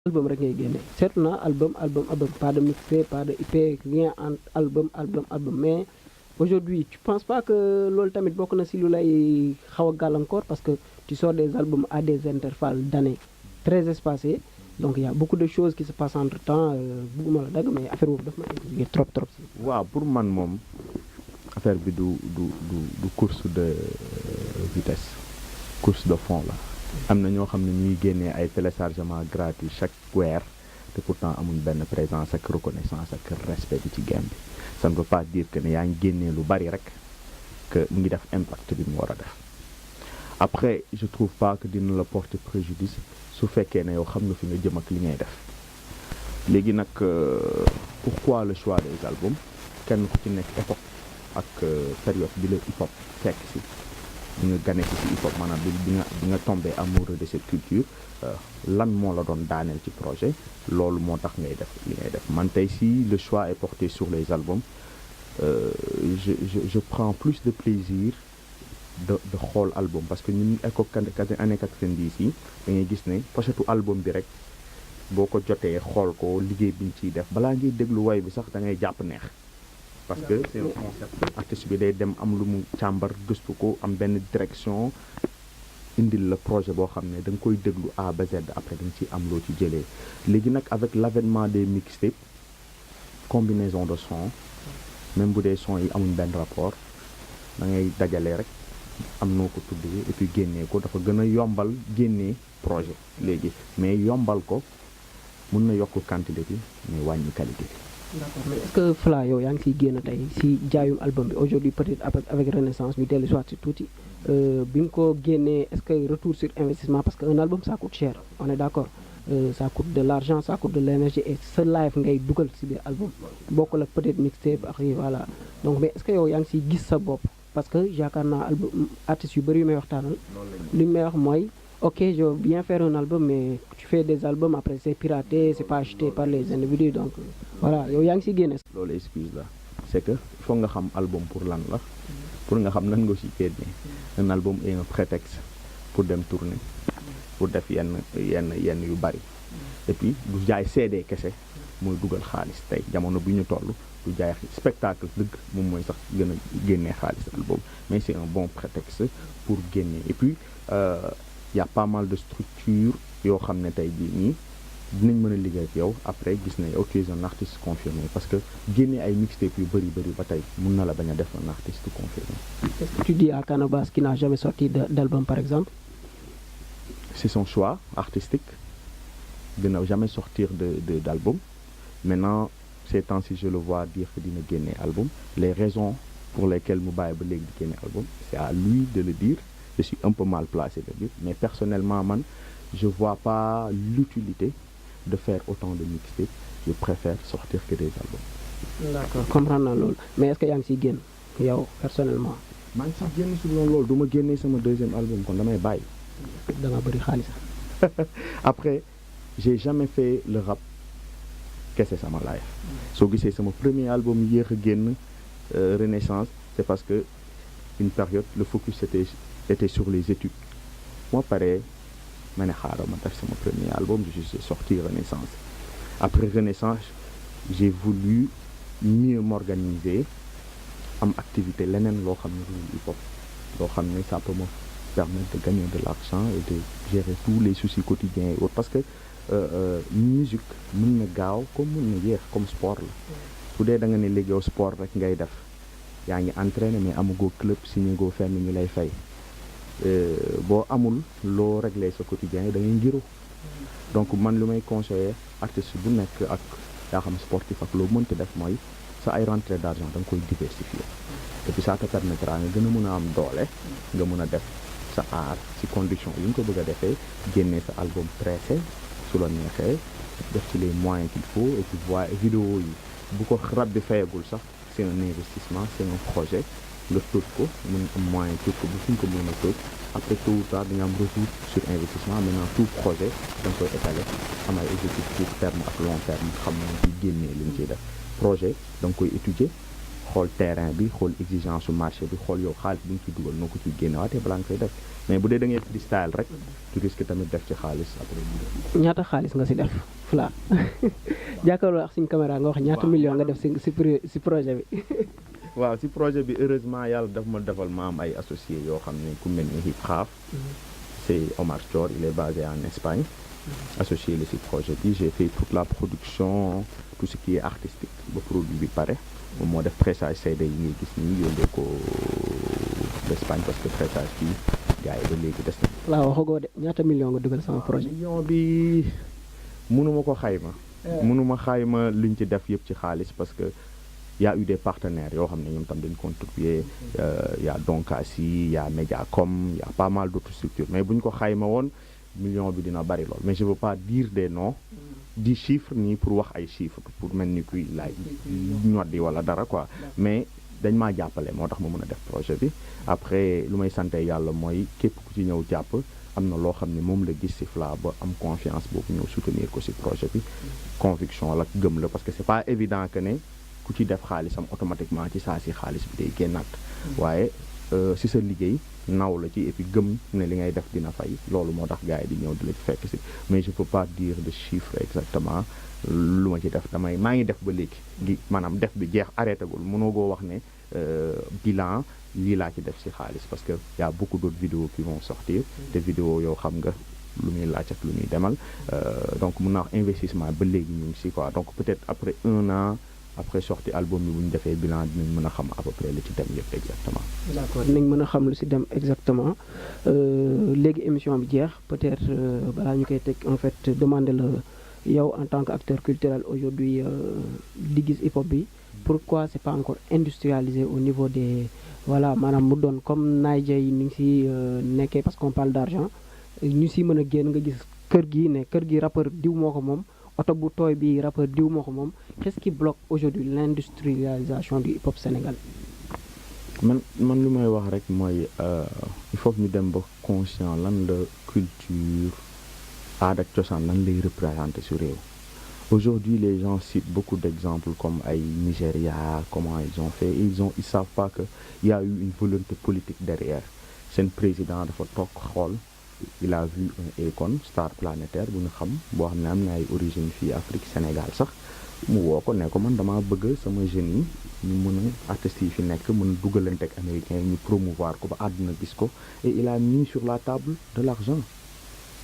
album rek ngay génne seetlu naa album pas de mixtape pas de EP rien entre album mais aujourd'hui tu penses pas que loolu tamit bokk na si lu lay xaw a gàllankoor parce que tu sors des albums à des intervalles d'années très espacés donc il y a beaucoup de choses qui se passent entre temps bugguma la dagg mais affaire boobu daf ma intrigué trop si. waaw pour man moom affaire bi du course de vitesse course de fond la am na ñoo xam ne ñuy génnee ay téléchargement gratuit chaque weer te pourtant amuñ benn présence ak reconnaissance ak respect bi ci game bi ça ne veut pas dire que ne yaa ngi génnee lu bari rek que mu ngi def impact bi mu war a def après je trouve pas que dina la porter préjudice su fekkee ne yow xam nga fi nga jëm ak li ngay def léegi nag pourquoi le choix des albums kenn ku ci nekk époque ak période bi la hip hop fekk si bi nga gane ci hip hop maanaam bi nga tombé amoureux de cette culture lan moo la doon daaneel ci projet loolu moo tax ngay def li ngay def man tey si le choix est porté sur les albums je prends plus de plaisir de xool album parce que ñun année 90 yi da ngay gis ne pochetu album bi rek boo ko jotee xool ko liggéey bi ñu ciy def balaa ngay déglu way bi sax da ngay jàpp neex parce que c'est un concept artiste bi day dem am lu mu càmbar gëstu ko am benn direction indil la projet boo xam ne da nga koy déglu A ba Z après da nga ciy am loo ci jëlee léegi nag avec l'avènement des mixtapes combinaison de sons même bu dee sons yi amuñ benn rapport da ngay dajale rek am noo ko tuddee et puis génnee ko dafa gën a yombal génnee projet léegi mais yombal ko mun na yokk quantité bi mais wàññi qualité bi. D'accord mais est-ce que Fla yow yaa ngi siy génn tey si jaayum album bi aujourd'hui peut-être avec Renaissance ñu dellu soit si tuuti bi nga ko génnee est-ce que retour sur investissement parce que un album ça coûte cher on est d'accord ça coûte de l'argent ça coûte de l'énergie et sa live ngay dugal si biir album bokkul ak peut-être mixtape ak voilà donc mais est-ce que yow yaa ngi siy gis sa bopp parce que yaakaar naa album artistes yu bëri yu may waxtaanal li ñu may wax mooy ok je veux bien faire un album mais tu fais des albums après c'est piraté c'est pas acheté par les individus donc voilà yow yaa ngi siy génne. loolu excuse la c'est que il faut nga xam album pour lan la pour nga xam nan nga si génne un album est un prétexte pour dem tourner pour def yenn yu bari et puis du jaay CD kese mooy dugal xaalis tey jamono bi ñu toll du jaay spectacle dëgg moom mooy sax gën a génnee xaalis album mais c'est un bon prétexte pour génne et puis y a pas mal de structures yoo xam ne tey bii nii dinañ mën a liggéey ak yow après gis ne yow tu es un artiste confirmé parce que génne ay mixtape yu bëri ba tey mun na la bañ a def un artiste confirmé. Qu'est-ce que tu dis à Canabasse qui n'a jamais sorti d'album par exemple? C'est son choix artistique de ne jamais sortir d'album. Maintenant ces temps-ci je le vois dire que dina génne album les raisons pour lesquelles mu bàyyi ba léegi di génne album c'est à lui de le dire. Je suis un peu mal placé de dire mais personnellement man je vois pas l'utilité de faire autant de mixtapes je préfère sortir que des albums. D'accord comprendre naa loolu mais est-ce que yaa ngi siy génn yow personnellement. maa ngi siy génn si loolu du ma génnee sama deuxième album kon damay bàyyi. da nga bëri xaalis. Après j'ai jamais fait le rap kese sama life soo gisee sama premier album yéex a génn Renaissance c'est parce que une période le focus était sur les études moo paree ma ne xaaral ma def sama premier album j'ai sorti Renaissance après Renaissance j'ai voulu mieux m'organiser am activité leneen loo xam ne lu hip hop loo xam ne ça peut me permettre de gagner de l'argent et de gérer tous les soucis quotidiens et autres parce que musique mën na gaaw comme mën na yéex comme sport la su dee da nga ne léegi yow sport rek ngay def yaa ngi entraîner mais amugoo club signé goo fenn ñu lay fay boo amul loo régler sa quotidien yi da ngay ngiru donc man lu may conseiller artiste bu nekk ak yaa xam sportif ak loo mënta def mooy sa ay rentrée d'argent da nga koy diversifier et puis ça te permettra nga gën a mën a am doole nga mën a def sa art ci condition yi nga ko bëgg a defee génnee sa album pressé su la neexee def ci les moyens qu'il faut et puis voir vidéo yi bu ko rab bi fayagul sax c'est un investissement c'est un projet nga tëj ko mën am moyen tëj ko bu fi nga ko mën a tëj après tôt ou tard dañu am retour sur investissement maintenant tout projet da nga koy étaler am ay objectifs court terme ak long terme xam na ci génnee li ñu ciy def projet da nga koy étudier xool terrain bi xool exigence su marché bi xool yow xaalis bi nga ciy dugal noo ko ciy génnewaatee balaa nga koy def mais bu dee da ngay freestyle rek tu risques tamit def ci xaalis après. ñaata xaalis nga si def Fla jàkkaarloo ak suñ caméra nga wax ñaata million nga def si projet bi. waaw si projet bi heureusement yàlla daf ma defal ma am ay associés yoo xam ne ku mel ni Hip Xaaf c'est Omar Thior il est basé en Espagne associé la si projet bi j'ai fait toute la production tout ce qui est artistique ba produit bi pare moom moo def pressage CD yi ngay gis nii yónnee ko d'Espagne parce que pressage bi gars yi ba léegi des na. waaw waxagoo de ñaata million nga dugal sama projet. million bi mënuma ko xayma. mënuma xayma liñ ci def yëpp ci xaalis parce que y a eu des partenaires yoo xam ne ñoom tam dañ contribuer y a Doncassi y a Mediacom y a pas mal d'autres structures mais bu ñu ko xayma woon million bi dina bari lool mais je veux pas dire des noms di chiffres nii pour wax ay chiffres pour mel ni kuy laaj ñoddi wala dara quoi mais dañ maa jàppale moo tax ma mën a def projet bi après lu may sante yàlla mooy képp ku ci ñëw jàpp am na loo xam ne moom la gis ci Fla ba am confiance boobu ñëw soutenir ko ci projet bi conviction la gëm la parce que c'est pas évident que ne ku ci def xaalisam automatiquement ci saa si xaalis bi day génnaat waaye ci sa liggéey naw la ci et puis gëm ne li ngay def dina fay loolu moo tax gars yi di ñëw di la ci fekk ci mais je peux pas dire de chiffre exactement lu ma ci def maa ngi def ba léegi di maanaam def bi jeex arrêté gul mënoo goo wax ne bilan lii laa ci def ci xaalis parce que y a beaucoup d'autres vidéos qui vont sortir te vidéos yoo xam nga lu muy laaj ak lu muy demal donc mun naa wax investissement ba léegi ñu ngi ci quoi donc peut-être après 1 an après sortie album bi bu ñu defee bilan dinañ mën a xam à peu près li ci dem yëpp exactement. d'accord dinañ mën a xam lu ci dem exactement léegi émission bi jeex peut-être balaa ñu koy teg en fait demander la yow en tant qu'acteur culturel aujourd'hui di gis hip-hop bi pourquoi c'est pas encore industrialisé au niveau des voilà maanaam mu doon comme Naija yi ni ngi ci nekkee parce qu'on parle d'argent ñu ci mën a génn nga gis kër gi rappeur diw moo ko moom oto bu tooy bi rappeur diw moo ko moom qu'est-ce qui bloque aujourd'hui l'industrialisation du hip-hop sénégalais. man lu may wax rek mooy il faut que ñu dem ba conscient lan la culture aada ak cosaan lan lay représenter sur réew. Aujourd'hui les gens citent beaucoup d'exemples comme ay Nigeria comment ils ont fait ils savent pas que il y a eu une volonté politique derrière seen président dafa toog xool il a vu un Akon star planétaire bu ñu xam boo xam ne am na ay origine fii Afrique Sénégal sax mu woo ko ne ko man dama bëgg sama jeunes yi ñu mën a artistes yi fi nekk mën a dugalante ak américains yi ñu promouvoir ko ba àdduna gis ko et il a mis sur la table de l'argent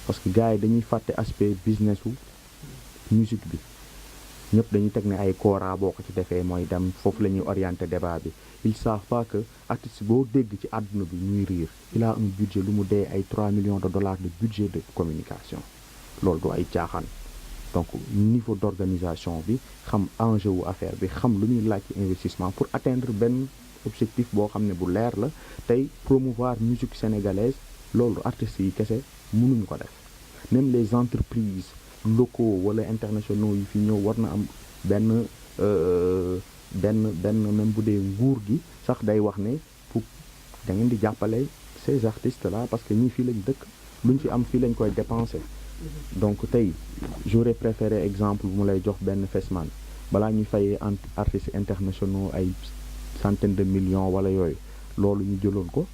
parce que gars yi dañuy fàtte aspect business wu musique bi ñëpp dañuy teg ne ay kora boo ko ci defee mooy dem foofu la ñuy orienter débat bi ils savent pas que artiste boo dégg ci àdduna bi ñuy riir il a un budget lu mu dee ay 3 millions de dollars de budget de communication loolu du ay caaxaan donc niveau d'organisation bi xam enjeu wu affaire bi xam lu ñuy laaj ci investissement pour atteindre benn objectif boo xam ne bu leer la tey promouvoir musique sénégalaise loolu artistes yi kese mënuñu ko def même les entreprises locaux wala internationaux yi fi ñëw war na am benn même bu dee nguur gi sax day wax ne pour da ngeen di jàppale ces artistes là parce que ñii fii lañ dëkk luñ fi am fii lañ koy dépenser donc tey j'aurais préféré exemple bu mu lay jox benn Fesman balaa ñuy fay artistes internationaux ay centaines de millions wala yooyu loolu ñu jëloon ko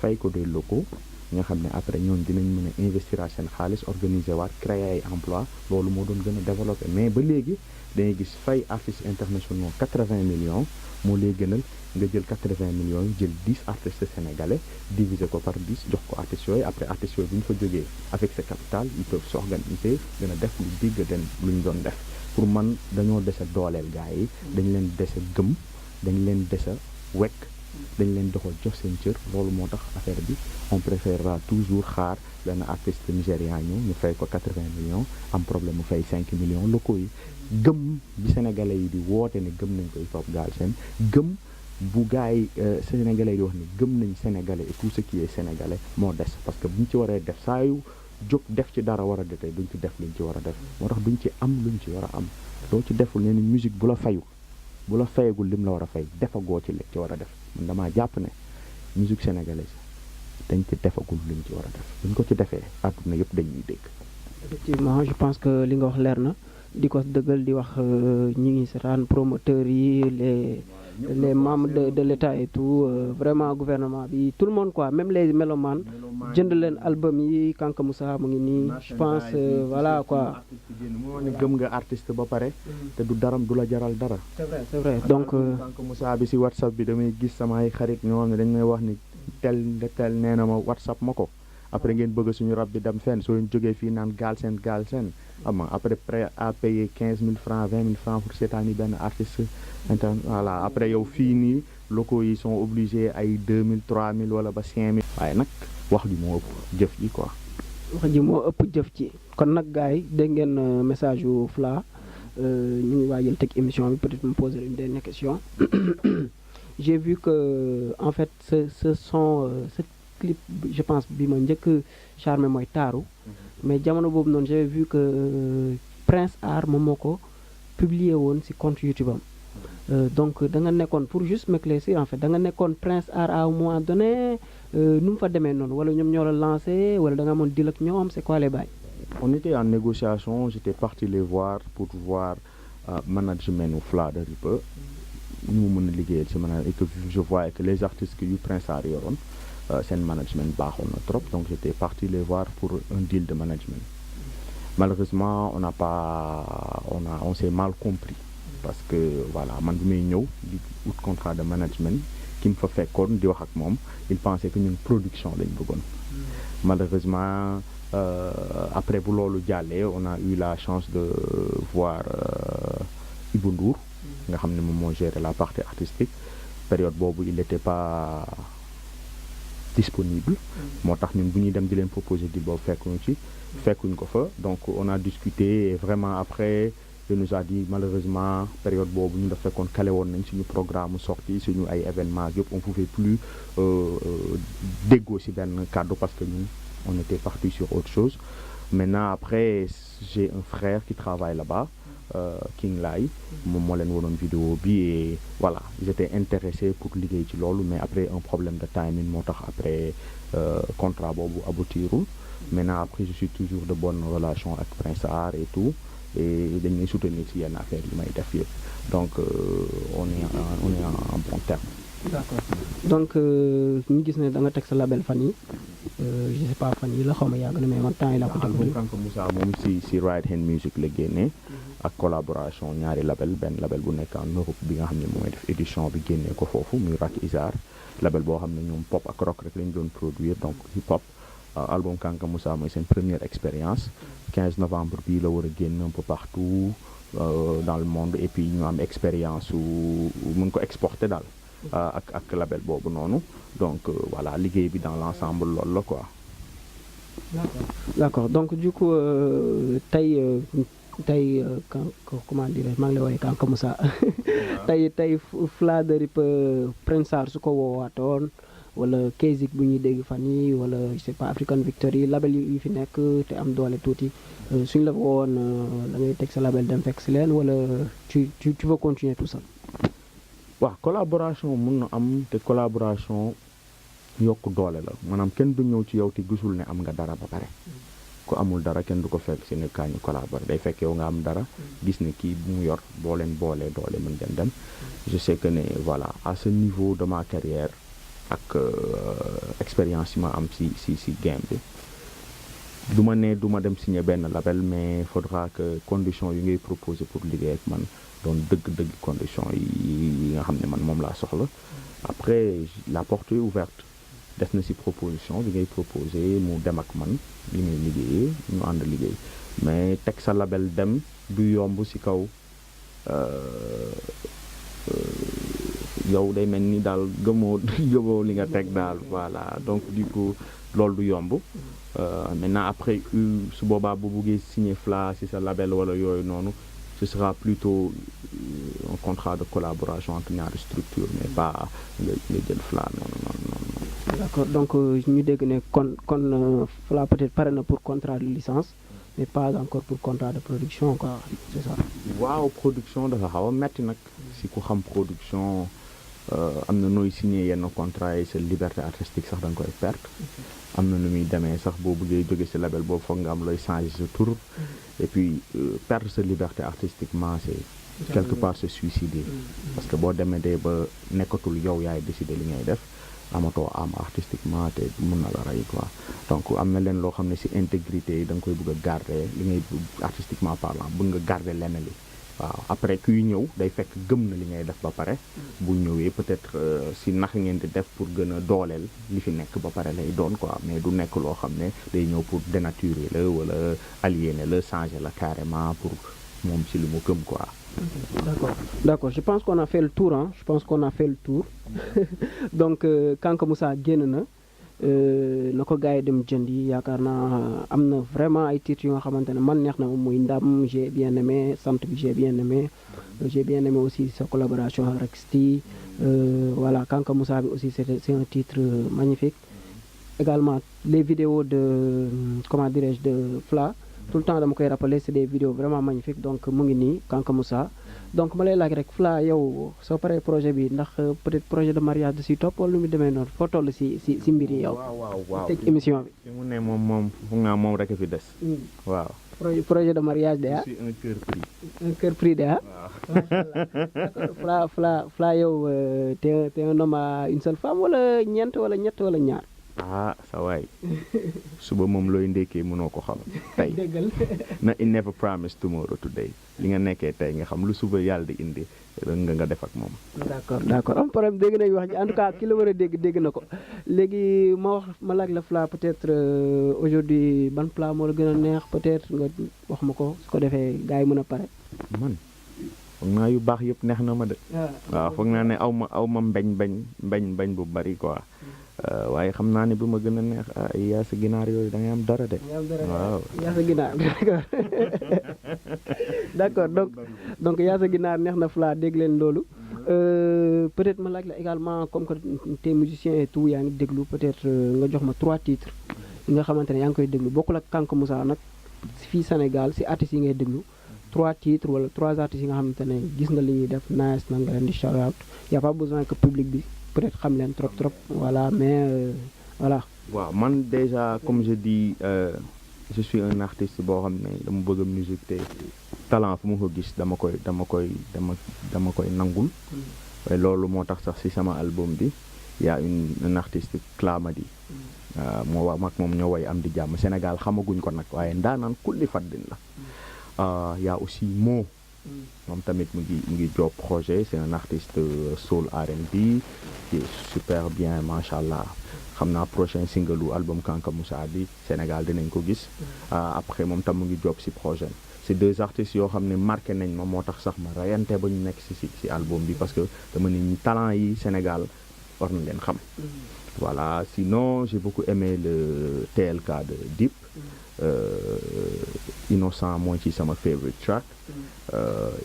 fay ko des locaux nga xam ne après ñoom dinañ mën a investir seen xaalis organiser waat créer ay emploi loolu moo doon gën a développer mais ba léegi dangay gis fay artistes internationaux 80 millions moo lay gënal nga jël 80 millions yi jël 10 artistes sénégalais diviser ko par 10 jox ko artistes yooyu après artistes yooyu bu ñu fa jógee avec ce capital ils peuvent s'organiser gën a def lu digg den lu ñu doon def pour man dañoo dese dooleel gars yi dañ leen dese gëm dañ leen dese wekk dañ leen doxal jox seen cër loolu moo tax affaire bi on préférera toujours xaar benn artiste nigérian ñu fay ko 80 millions am problème mu fay 5 millions locaux yi gëm bi sénégalais yi di woote ne gëm nañ ko hip-hop Galsen gëm bu gars yi sénégalais yi di wax ne gëm nañ sénégalais et tout ce qui est sénégalais moo des parce que buñ ci waree def saa yu jóg def ci dara war a jotee duñ ci def luñ ci war a def moo tax duñ ci am luñ ci war a am loo ci deful ne ni musique bu la fayagul lim la war a fay defagoo ci li ci war a def man damaa jàpp ne musique sénégalaise dañ ci defagul liñ ci war a def buñ ko ci defee àdduna yëpp dañuy dégg. effectivement je pense que li nga wax leer na di ko dëggal di wax ñi ngi seetaan promoteurs yi les membres de l'État et tout vraiment gouvernement bi tout le monde quoi même les mélomanes jënd leen album yi Kanka Moussa mu ngi nii je pense voilà quoi. moo ne gëm nga artiste ba pare te du daram du la jaral dara. c'est vrai donc Kanka Moussa bi si WhatsApp bi damay gis samay xarit ñoo xam ne dañ may wax ni tel nee na ma WhatsApp ma ko après ngeen bëgg suñu rab bi dem fenn soo leen jógee fii naan Galsen xam nga après prêt à payer 15 000 francs 20 000 francs pour seetaani benn artiste voilà après yow fii nii locaux yi sont obligés ay 2 000 3 000 wala ba 5 000. waaye nag wax ji moo ëpp jëf ji quoi. wax ji moo ëpp jëf ci kon nag gars yi dégg ngeen message yu Fla ñu ngi waajal teg émission bi peut-être me poser une dernière question j'ai vu que en fait ce son ce clip je pense bi ma njëkk charmé mooy taaru mais jamono boobu noonu j'avais vu que Prince Art moom moo ko publié woon ci compte YouTube am donc da nga nekkoon pour juste m'éclaircir en fait da nga nekkoon Prince Art à un moment donné nu mu fa demee noonu wala ñoom ñoo la lancé wala da nga amoon deal ak ñoom c'est quoi les bails. On était en négociation, j'étais parti les voir pour voir management ou Fla de Ripper ñu mën a liggéeyal ci management et que je voyais que les artistes que yu Prince Art yoroon seen management baaxoon na trop donc j'étais parti les voir pour un deal de management. Malheureusement on s'est mal compris parce que voilà man bi may ñëw di ut contrat de management ki mu fa fekkoon di wax ak moom il pensait que ñun production lañ bëggoon. Malheureusement après bu loolu jàllee on a eu la chance de voir Ibou Ndour nga xam ne moom moo géré la partie artistique période boobu il n'était pas disponible moo tax ñun bu ñuy dem di leen proposer di boobu fekkuñ ko fa donc on a discuté et vraiment après il nous a dit malheureusement période boobu ñu daf fekkoon calé woon nañ suñu programme sortie suñu ay événements yëpp on pouvait plus déggoo ci benn cadre parce que ñun on était parti sur autre chose. Maintenant après j'ai un frère qui travaille là-bas King Lai moom moo leen wonoon vidéo bi et voilà ils étaient intéressés pour liggéey ci loolu mais après un problème de timing moo tax après contrat boobu aboutirul. Maintenant après je suis toujours de bonnes relations avec Prince Art et tout et dañuy soutenir ci yenn affaire yi may def yëpp donc on est en bon terme. D'accord donc ñu gis ne da nga teg sa label fan yi je sais pas fan yi la xaw ma yàgg na mais man temps yi laa ko déglu. Kanka Moussa moom si Right Hand Music la génnee ak collaboration ñaari label benn label bu nekk en Europe bi nga xam ne mooy def édition bi génnee ko foofu muy Rak Isar label boo xam ne ñoom pop ak rock rek lañ doon produire donc hip hop album Kanka Moussa mooy seen première expérience 15 novembre bii la war a génn un peu partout dans le monde et puis ñu am expérience su mën ko exporter daal. ak label boobu noonu donc voilà liggéey bi dans l'ensemble loolu la quoi. D'accord donc du coup tey comment dire maa ngi lay woowee Kanka Moussa tey Fla de Ripper Prince Art su ko woowaatoon wala Kezik bu ñuy dégg fan yi wala je sais pas African Victory label yi fi nekk te am doole tuuti suñ la woowoon da ngay teg sa label dem fekk si leen wala tu veux continuer tout ça. waaw collaboration mun na am te collaboration yokk doole la maanaam kenn du ñëw ci yow te gisul ne am nga dara ba pare ku amul dara kenn du ko fekk si ne kaa ñu collaborer day fekk yow nga am dara gis ne kii bu mu yor boo leen boolee doole mën ngeen dem je sais que ne voilà à ce niveau de ma carrière ak expérience yi ma am si game bi du ma dem signer benn label mais faudra que conditions yi ngay proposer pour liggéey ak man doon dëgg conditions yi nga xam ne man moom laa soxla après la porte est ouverte def na si proposition bi ngay proposer mu dem ak man li ngay liggéeyee ñu ànd liggéey mais teg sa label dem du yomb si kaw yow day mel ni daal gëmoo li nga teg daal voilà donc du coup loolu du yomb maintenant après su boobaa bu buggee signer Fla si sa label wala yooyu noonu ce sera plutôt un contrat de collaboration entre ñaari structure mais pas nga jël Fla non. D'accord donc ñu dégg ne kon Fla peut-être pare na pour contrat de licence mais pas encore pour contrat de production quoi c'est ça. waaw production dafa xaw a metti nag si ku xam production am na nooy signé yenn contrat yi sa liberté artistique sax da nga koy perte am na nu muy demee sax boo bëggee jóge si label boobu foog nga am looy changer sa tur et puis perdre sa liberté artistiquement quelque part se suicider parce que boo demee ba nekkatul yow yaay décider li ngay def amatoo am artistiquement te mun na la rey quoi donc am na leen loo xam ne si intégrité yi da nga koy bëgg a garder li ngay artistiquement parlant bëgg nga garder lenn li waaw après kuy ñëw day fekk gëm na li ngay def ba pare bu ñëwee peut-être si naka ngeen di def pour gën a dooleel li fi nekk ba pare lay doon quoi mais du nekk loo xam ne day ñëw pour dénaturer la wala aliéner la changer la carrément pour moom si lu mu gëm quoi. D'accord, je pense qu'on a fait le tour hein. Je pense qu'on a fait le tour donc Kanka Moussa génn na na ko gars yi dem jëndi yaakaar naa am na vraiment ay titres yu nga xamante ne man neex na moom muy Ndam j'ai bien aimé sant bi j'ai bien aimé aussi sa collaboration avec Sti voilà Kanka Moussa bi aussi c'est un titre magnifique également les vidéos de comment dirais-je de Fla tout le temps dama koy rappeler c'est des vidéos vraiment magnifiques donc mu ngi nii Kanka Moussa donc ma lay laaj rek Fla yow soo paree projet bi ndax peut-être projet de mariage da si topp wala lu mu demee noonu foo toll si mbir yi yow. waaw tëj émission bi. fi mu ne moom foog naa moom rek a fi des. waaw. projet de mariage de ah. je suis un cœur pris. un cœur pris de ah. waaw d'accord Fla yow t'es un homme à une seule femme wala ñeent wala ñett wala ñaar. ah sa waay suba moom looy ndekkee mënoo ko xam tey déggal na it never promise tomorrow today li nga nekkee tey nga xam lu suba yàlla di indi nga def ak moom. d'accord am problème dégg nañ wax ji en tout cas ki la war a dégg na ko léegi ma laaj la Fla peut-être aujourd'hui ban plat moo la gën a neex peut-être nga wax ma ko su ko defee gars yi mën a pare. man foog naa yu baax yëpp neex na ma de. waaw foog naa ne aw ma mbañ bu bari quoi. waaye xam naa ne bu ma gën a neex yaa sa ginaar yooyu da ngay am dara de. waaw yaa sa ginaar d'accord donc yaa sa ginaar neex na Fla dégg leen loolu. peut-être ma laaj la également comme que t'es musicien et tout yaa ngi déglu peut-être nga jox ma 3 titres yi nga xamante ne yaa ngi koy déglu bokkul ak Kanka Moussa nag fii Sénégal si artistes yi ngay déglu 3 titres wala 3 artistes yi nga xamante ne gis nga li ñuy def nice na nga leen di shout out y a pas besoin que public bi. peut-être xam leen trop voilà mais voilà. waaw man déjà comme je dis je suis un artiste boo xam ne dama bëgg a musique te talent fu ma ko gis dama koy nangul. loolu moo tax sax ci sama album bi y a un artiste Clamadi. moo wax mag moom ñoo way am di jàmm Sénégal xamaguñ ko nag waaye ndaanaan kulli faddin la. y a aussi Mo. moom tamit mu ngi job projet c'est un artiste soul R&B qui est super bien macha allah xam naa prochain single lu album Kanka Moussa bi Sénégal dinañ ko gis. après moom tam mu ngi job ci projet c'est 2 artistes yoo xam ne marqué nañ ma moo tax sax ma rayante ba ñu nekk ci album bi parce que dama ni talent yi Sénégal war na leen xam. voilà sinon j'ai beaucoup aimé le TLK de Dip. Innocent mooy ci sama favorite track.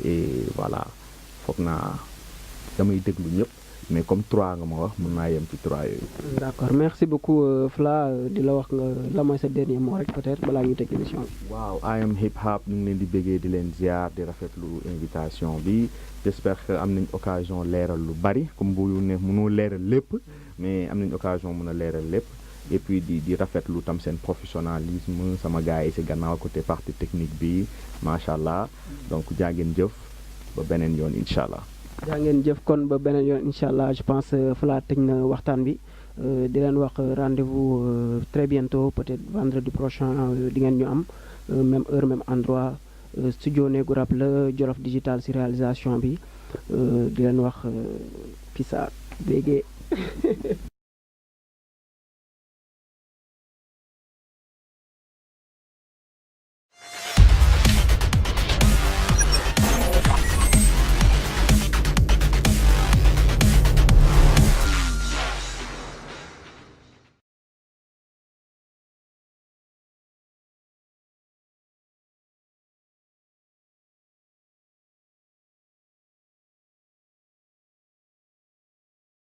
Et voilà foog naa damay déglu ñëpp mais comme 3 nga ma wax mën naa yem ci 3 yooyu. d'accord merci beaucoup Fla di la wax nga la mooy sa dernier mot rek peut-être balaa ñu teg émission bi. waaw I am hip hop ñu ngi leen di bëggee di leen ziar di rafetlu invitation bi j'espère que am nañ occasion leeral lu bari comme bu ne mënoo leeral lépp mais am nañ occasion mën a leeral lépp. et puis di rafetlu tam seen professionnalisme sama gars yi ci gannaaw côté partie technique bi macha allah donc jaa ngeen jëf ba beneen yoon incha allah. jaa ngeen jëf kon ba beneen yoon incha allah je pense Fla tëj na waxtaan bi di leen wax rendez-vous très bientôt peut-être vendredi prochain di ngeen ñu am même heure même endroit studio Néegu Rap la Jolof Digital ci réalisation bi di leen wax peace out bégee